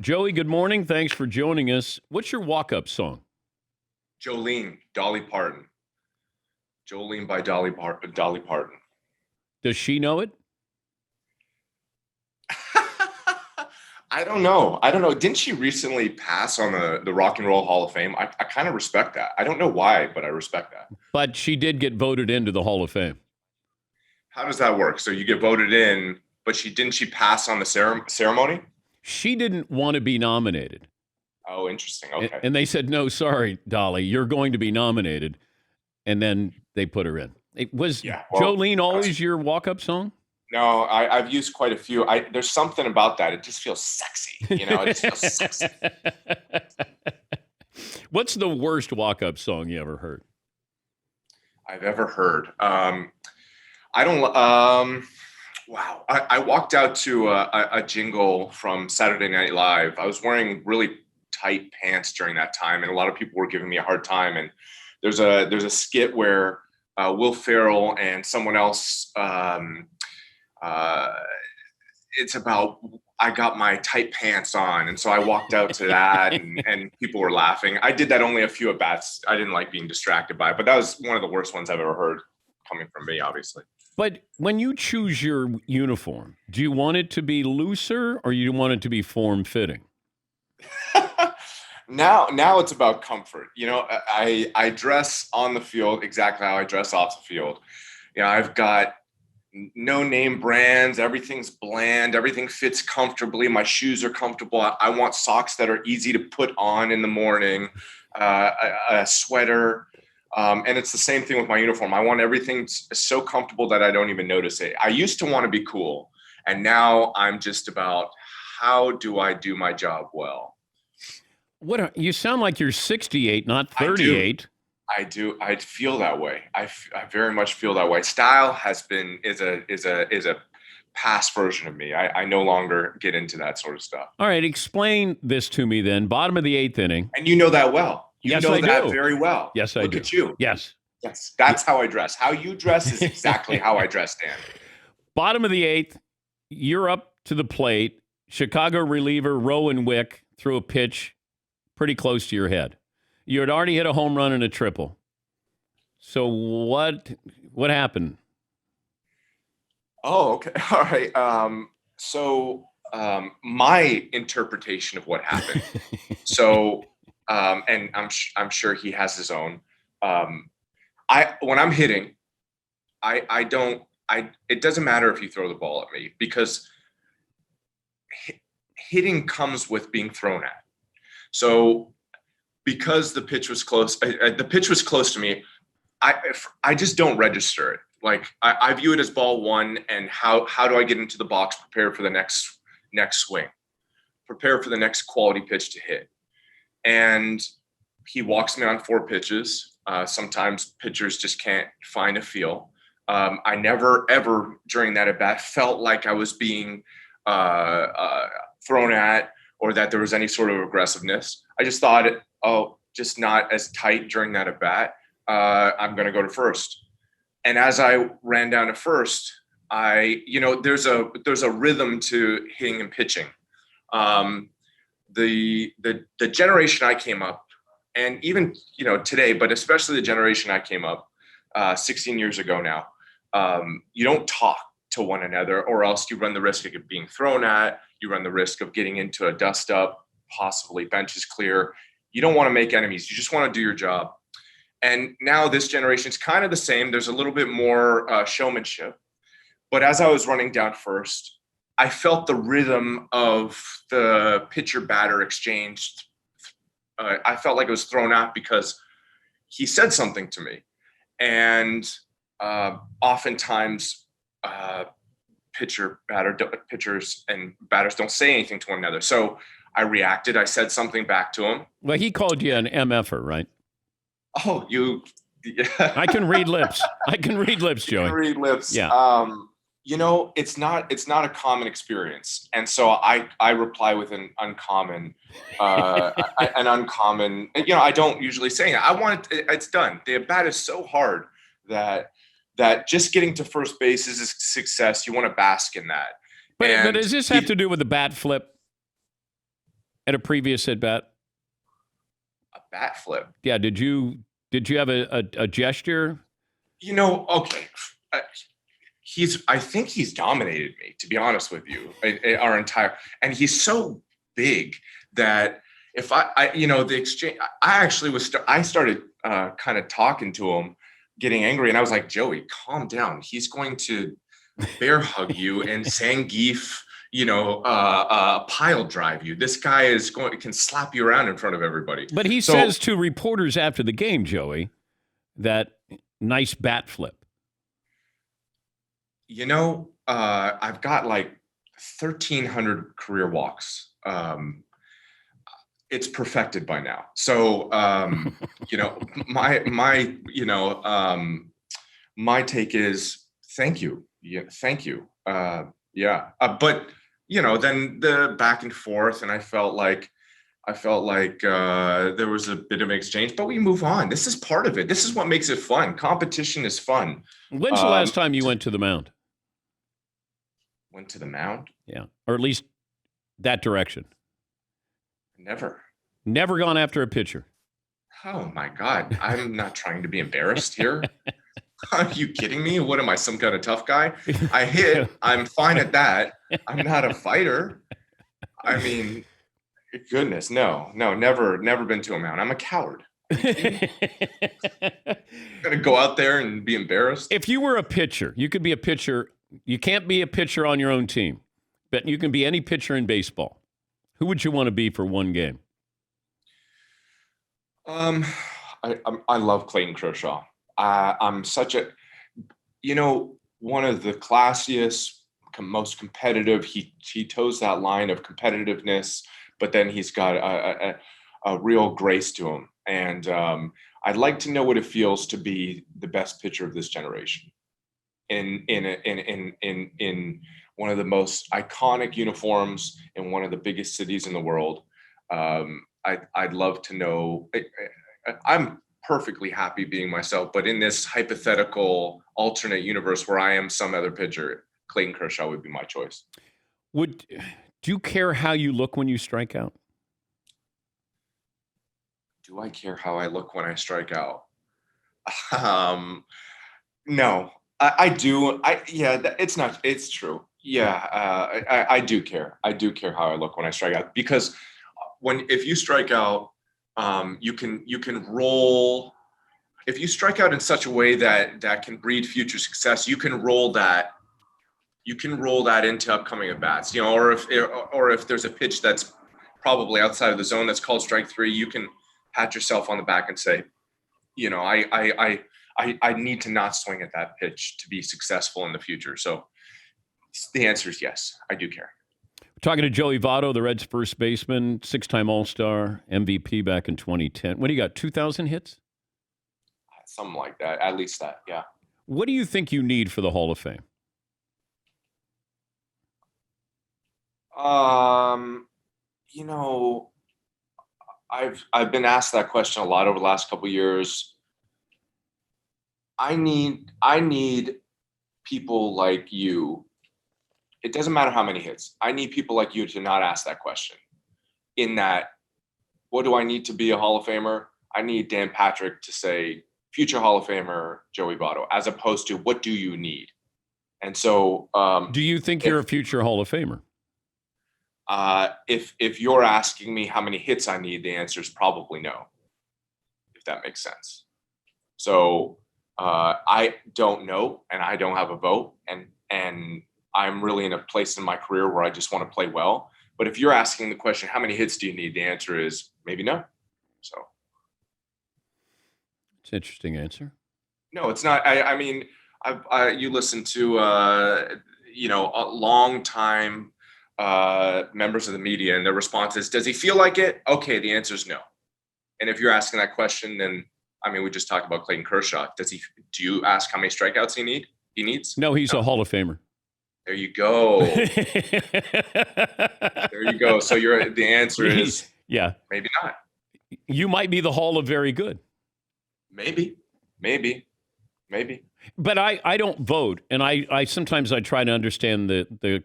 Joey, good morning. Thanks for joining us. What's your walk-up song? Jolene, Dolly Parton. Jolene by Dolly Parton. Does she know it? I don't know. Didn't she recently pass on the Rock and Roll Hall of Fame? I kind of respect that. I don't know why, but I respect that. But she did get voted into the Hall of Fame. How does that work? So you get voted in, but didn't she pass on the ceremony? She didn't want to be nominated. Oh, interesting. Okay. And they said, no, sorry, Dolly, you're going to be nominated. And then they put her in. Was Jolene always your walk-up song? No, I've used quite a few. There's something about that. It just feels sexy. It just feels sexy. What's the worst walk-up song you ever heard? I've ever heard. I don't. Wow. I walked out to a jingle from Saturday Night Live. I was wearing really tight pants during that time, and a lot of people were giving me a hard time. And there's a skit where Will Ferrell and someone else. It's about I got my tight pants on, and so I walked out to that, and people were laughing. I did that only a few at bats. I didn't like being distracted by it, but that was one of the worst ones I've ever heard coming from me, obviously. But when you choose your uniform, do you want it to be looser or you want it to be form-fitting? Now it's about comfort. I dress on the field exactly how I dress off the field. I've got no name brands. Everything's bland. Everything fits comfortably. My shoes are comfortable. I want socks that are easy to put on in the morning, a sweater. And it's the same thing with my uniform. I want everything so comfortable that I don't even notice it. I used to want to be cool, and now I'm just about how do I do my job well? You sound like you're 68, not 38. I do. I feel that way. I very much feel that way. Style is a past version of me. I no longer get into that sort of stuff. All right, explain this to me then. Bottom of the 8th inning. And you know that well. Yes, I do. Very well. Yes, I do. Look at you. Yes. Yes, that's how I dress. How you dress is exactly how I dress, Dan. Bottom of the 8th, you're up to the plate. Chicago reliever Rowan Wick threw a pitch pretty close to your head. You had already hit a home run and a triple. So what happened? Oh, okay. All right. My interpretation of what happened. And I'm sure he has his own. When I'm hitting, it doesn't matter if you throw the ball at me, because hitting comes with being thrown at. So because the pitch was close to me, I just don't register it. Like I view it as ball one, and how do I get into the box, prepare for the next swing, prepare for the next quality pitch to hit. And he walks me on 4 pitches. Sometimes pitchers just can't find a feel. I never, ever during that at bat felt like I was being thrown at, or that there was any sort of aggressiveness. I just thought, just not as tight during that at bat. I'm going to go to first. And as I ran down to first, there's a rhythm to hitting and pitching. The generation I came up, and even today, but especially the generation I came up 16 years ago now, you don't talk to one another, or else you run the risk of being thrown at. You run the risk of getting into a dust up, possibly benches clear. You don't want to make enemies. You just want to do your job. And now this generation is kind of the same. There's a little bit more showmanship. But as I was running down first, I felt the rhythm of the pitcher-batter exchange. I felt like it was thrown out because he said something to me. And oftentimes pitchers and batters don't say anything to one another. So I reacted. I said something back to him. Well, he called you an MFer, right? Oh, you. I can read lips. I can read lips, Joey. You can read lips. Yeah. It's not a common experience, and so I reply with an uncommon. I don't usually say that. I want it. It's done. The at bat is so hard that just getting to first base is a success. You want to bask in that. But does this have to do with the bat flip? at a previous at bat? A bat flip. Yeah. Did you have a gesture? Okay. Uh, I think he's dominated me, to be honest with you, our entire, and he's so big that if the exchange, I started kind of talking to him, getting angry, and I was like, Joey, calm down. He's going to bear hug you and Zangief, pile drive you. This guy can slap you around in front of everybody. But he says to reporters after the game, Joey, that nice bat flip. I've got like 1,300 career walks. It's perfected by now. So, my take is thank you. Yeah, thank you. But then the back and forth, and I felt like there was a bit of an exchange, but we move on. This is part of it. This is what makes it fun. Competition is fun. When's the last time you went to the mound? Went to the mound? Yeah, or at least that direction. Never gone after a pitcher. Oh my God. I'm not trying to be embarrassed here. Are you kidding me? What am I, some kind of tough guy? I hit. I'm fine at that. I'm not a fighter. I mean, goodness, no, never been to a mound. I'm a coward. I'm gonna go out there and be embarrassed. If you were a pitcher, you could be a pitcher. You can't be a pitcher on your own team, but you can be any pitcher in baseball. Who would you want to be for one game? I love Clayton Kershaw. I'm such a, one of the classiest, most competitive. He toes that line of competitiveness, but then he's got a real grace to him. And I'd like to know what it feels to be the best pitcher of this generation in one of the most iconic uniforms in one of the biggest cities in the world. I'd love to know. I'm perfectly happy being myself, but in this hypothetical alternate universe where I am some other pitcher, Clayton Kershaw would be my choice. Do you care how you look when you strike out? Do I care how I look when I strike out? No, I do. It's true. Yeah, I do care. I do care how I look when I strike out, because if you strike out, you can roll. If you strike out in such a way that can breed future success, you can roll that into upcoming at bats. Or if there's a pitch that's probably outside of the zone that's called strike three, you can pat yourself on the back and say, I need to not swing at that pitch to be successful in the future. So the answer is yes, I do care. We're talking to Joey Votto, the Reds' first baseman, six-time All-Star, MVP back in 2010. What do you got, 2,000 hits? Something like that, at least that, yeah. What do you think you need for the Hall of Fame? I've been asked that question a lot over the last couple of years. I need people like you. It doesn't matter how many hits. I need people like you to not ask that question. In that, what do I need to be a Hall of Famer? I need Dan Patrick to say, future Hall of Famer Joey Votto, as opposed to what do you need? And so, do you think you're a future Hall of Famer? If you're asking me how many hits I need, the answer is probably no, if that makes sense. So I don't know, and I don't have a vote, and I'm really in a place in my career where I just want to play well. But if you're asking the question, how many hits do you need? The answer is maybe no. So it's an interesting answer. No, it's not. I mean, you listen to a long time members of the media, and their response is, does he feel like it? Okay, the answer is no. And if you're asking that question, then we just talked about Clayton Kershaw. Do you ask how many strikeouts he needs? No, he's a Hall of Famer. There you go. There you go. So the answer is maybe not. You might be the Hall of Very Good. Maybe. But I don't vote, and I sometimes I try to understand the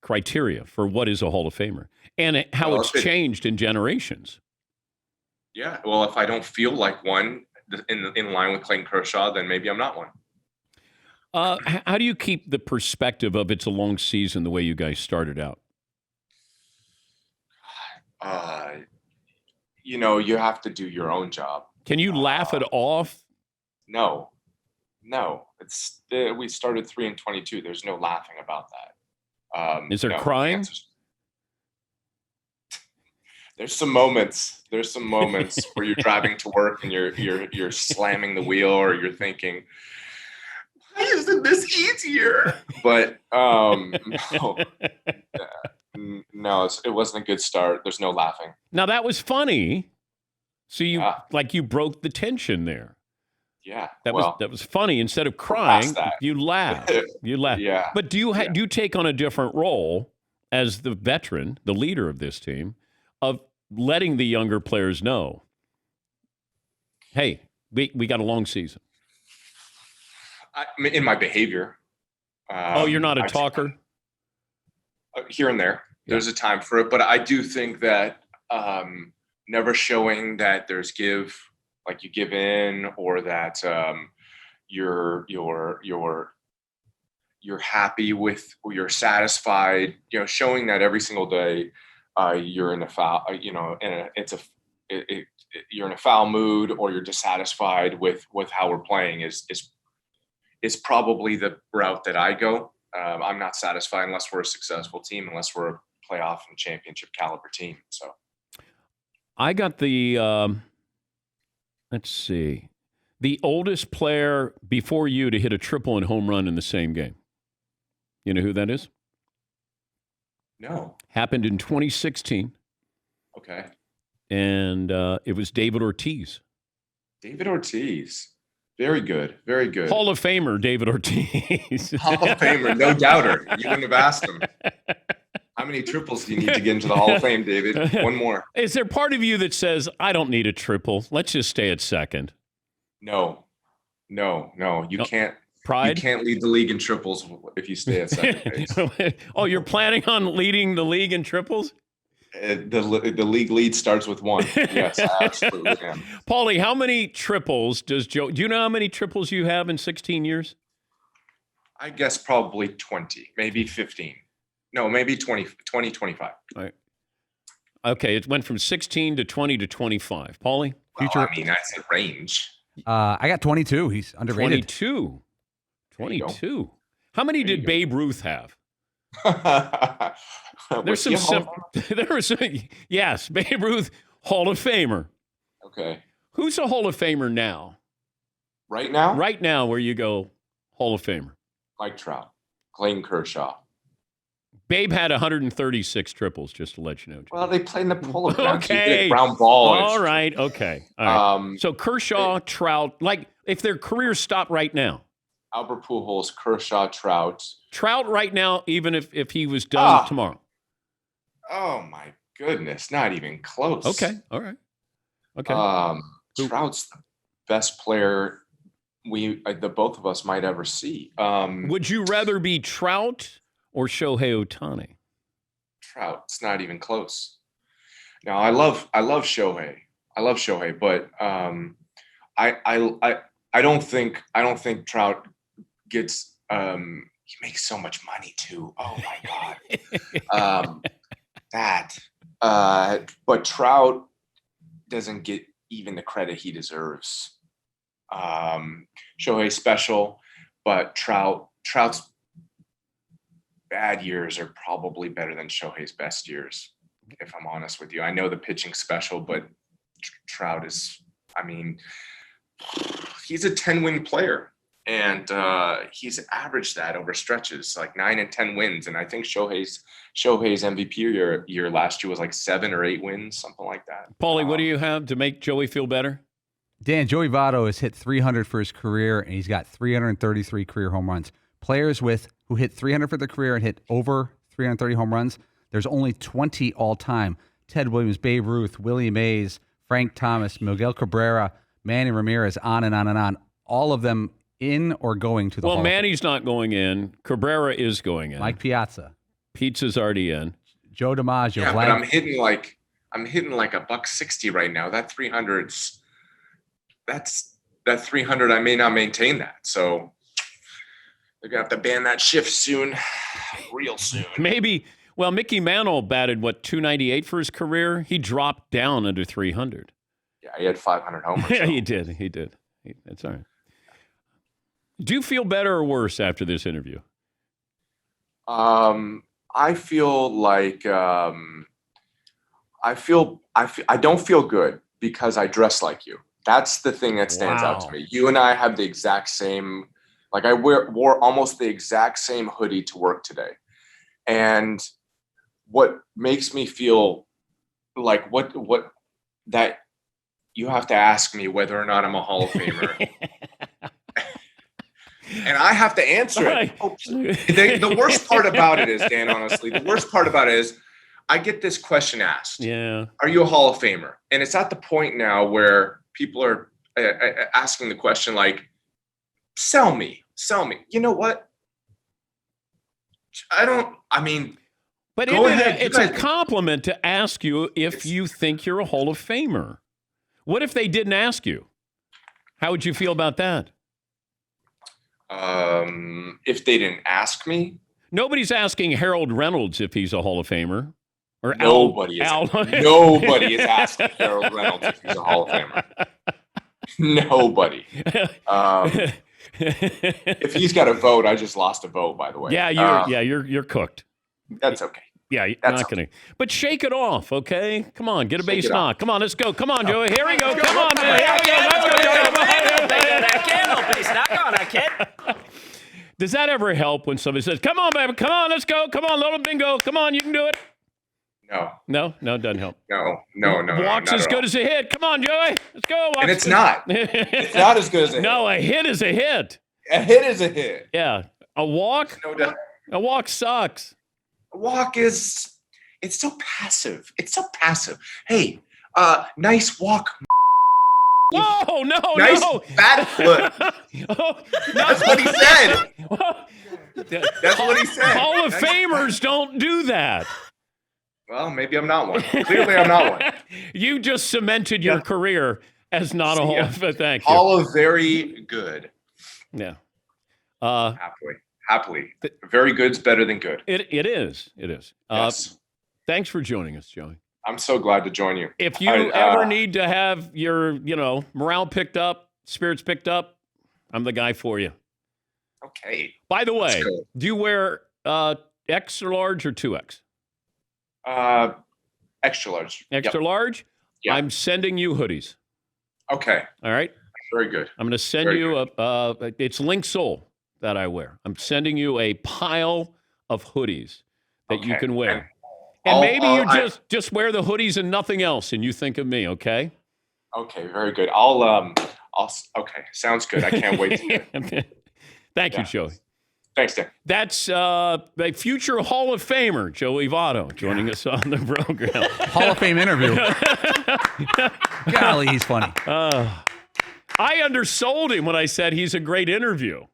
criteria for what is a Hall of Famer and how Well, it's changed in generations. Yeah. Well, if I don't feel like one in line with Clayton Kershaw, then maybe I'm not one. How do you keep the perspective of it's a long season the way you guys started out? You have to do your own job. Can you laugh it off? No. It's we started 3-22. There's no laughing about that. Is there crying? There's some moments. Where you're driving to work and you're slamming the wheel, or you're thinking, why isn't this easier? But no, it wasn't a good start. There's no laughing. Now that was funny. So you broke the tension there. Yeah, that was funny. Instead of crying, you laughed. You laughed. Yeah. But do you take on a different role as the veteran, the leader of this team, of letting the younger players know, hey, we got a long season? In my behavior. You're not a talker? Here and there. There's a time for it. But I do think that never showing that there's like you give in, or that you're happy with, or you're satisfied, showing that every single day you're in a foul, you're in a foul mood, or you're dissatisfied with how we're playing is probably the route that I go. I'm not satisfied unless we're a successful team, unless we're a playoff and championship caliber team. So I got the, let's see, the oldest player before you to hit a triple and home run in the same game. You know who that is? No. Happened in 2016. Okay. And it was David Ortiz. David Ortiz. Very good. Very good. Hall of Famer, David Ortiz. Hall of Famer, no doubter. You wouldn't have asked him. How many triples do you need to get into the Hall of Fame, David? One more. Is there part of you that says, I don't need a triple. Let's just stay at second? No. You can't. Pride? You can't lead the league in triples if you stay at second base. Oh, you're planning on leading the league in triples? The league lead starts with one. Yes, I absolutely am. Paulie, how many triples does Joe? Do you know how many triples you have in 16 years? I guess probably 20, maybe 15. No, maybe 20, 25. All right. Okay, it went from 16 to 20 to 25. Paulie? Well, I mean, that's a range. I got 22. He's underrated. 22. How many did Babe Ruth have? There's yes, Babe Ruth, Hall of Famer. Okay. Who's a Hall of Famer now? Right now? Right now, where you go, Hall of Famer. Mike Trout, Clayton Kershaw. Babe had 136 triples, just to let you know. Well, they played in the polo grounds. Okay. Ground ball. All right. Okay. All right. So Kershaw, Trout, like if their careers stop right now. Albert Pujols, Kershaw, Trout. Trout right now, even if he was done tomorrow. Oh, my goodness. Not even close. Okay. All right. Okay. Trout's the best player the both of us might ever see. Would you rather be Trout or Shohei Ohtani? Trout. It's not even close. Now, I love Shohei. But I don't think Trout gets. He makes so much money too. Oh my God. But Trout doesn't get even the credit he deserves. Shohei's special, but Trout's bad years are probably better than Shohei's best years, if I'm honest with you. I know the pitching's special, but Trout is, he's a 10-win player, and he's averaged that over stretches, like 9 and 10 wins. And I think Shohei's MVP year last year was like 7 or 8 wins, something like that. Paulie, what do you have to make Joey feel better? Dan, Joey Votto has hit 300 for his career, and he's got 333 career home runs. Players who hit 300 for their career and hit over 330 home runs, there's only 20 all time. Ted Williams, Babe Ruth, Willie Mays, Frank Thomas, Miguel Cabrera, Manny Ramirez, on and on and on. All of them in or going to the Hall of Fame. Manny's not going in. Cabrera is going in. Mike Piazza. Pizza's already in. Joe DiMaggio. Yeah, but I'm hitting like $160 right now. That 300's that 300. I may not maintain that. So they're gonna have to ban that shift soon, real soon. Maybe. Well, Mickey Mantle batted, 298 for his career? He dropped down under 300. Yeah, he had 500 homers. Yeah, so. he did. That's all right. Do you feel better or worse after this interview? I feel like I don't feel good because I dress like you. That's the thing that stands out to me. You and I have the exact same, like I wore almost the exact same hoodie to work today. And what makes me feel like what that you have to ask me whether or not I'm a Hall of Famer. And I have to answer it. Oh, the worst part about it is, Dan, honestly, the worst part about it is I get this question asked. Yeah. Are you a Hall of Famer? And it's at the point now where people are asking the question like, sell me. You know what? But go ahead. It's a compliment to ask you if you think you're a Hall of Famer. What if they didn't ask you? How would you feel about that? If they didn't ask me, nobody's asking Harold Reynolds if he's a Hall of Famer. Or nobody is asking Harold Reynolds if he's a Hall of Famer. Nobody. If he's got a vote, I just lost a vote, by the way. Yeah, you're cooked. That's okay. Yeah, you're not going to. But shake it off, okay? Come on, get a base knock. Come on, let's go. Come on, Joey. Here we go. Come on, man. Here we go. Let's go, Joey. Base knock on that kid. Does that ever help when somebody says, come on, baby, come on, let's go. Come on, little bingo. Come on, you can do it. No, it doesn't help. No. Walk's as good as a hit. Come on, Joey. Let's go. And it's not. It's not as good as a hit. No, a hit is a hit. A hit is a hit. Yeah. A walk? No doubt. A walk sucks. A walk it's so passive. Hey, nice walk. Whoa, no. Nice bat flip. That's what he said. That's what he said. Hall of Famers don't do that. Well, maybe I'm not one. Clearly, I'm not one. You just cemented your career as not a Hall of Fame. Thank you. Hall of very good. Yeah. Happily. Very good's better than good. It is. Yes. Thanks for joining us, Joey. I'm so glad to join you. If you ever need to have your, morale picked up, spirits picked up, I'm the guy for you. Okay. By the way, do you wear extra large or 2X? Extra large. Extra large? Yeah. I'm sending you hoodies. Okay. All right? Very good. I'm going to send you it's Link Soul that I wear. I'm sending you a pile of hoodies that you can wear. And maybe you just wear the hoodies and nothing else, and you think of me, okay? Okay, very good. Okay, sounds good. I can't wait to hear. Thank you, Joey. Thanks, Dan. That's a future Hall of Famer, Joey Votto, joining us on the program. Hall of Fame interview. Golly, he's funny. I undersold him when I said he's a great interview.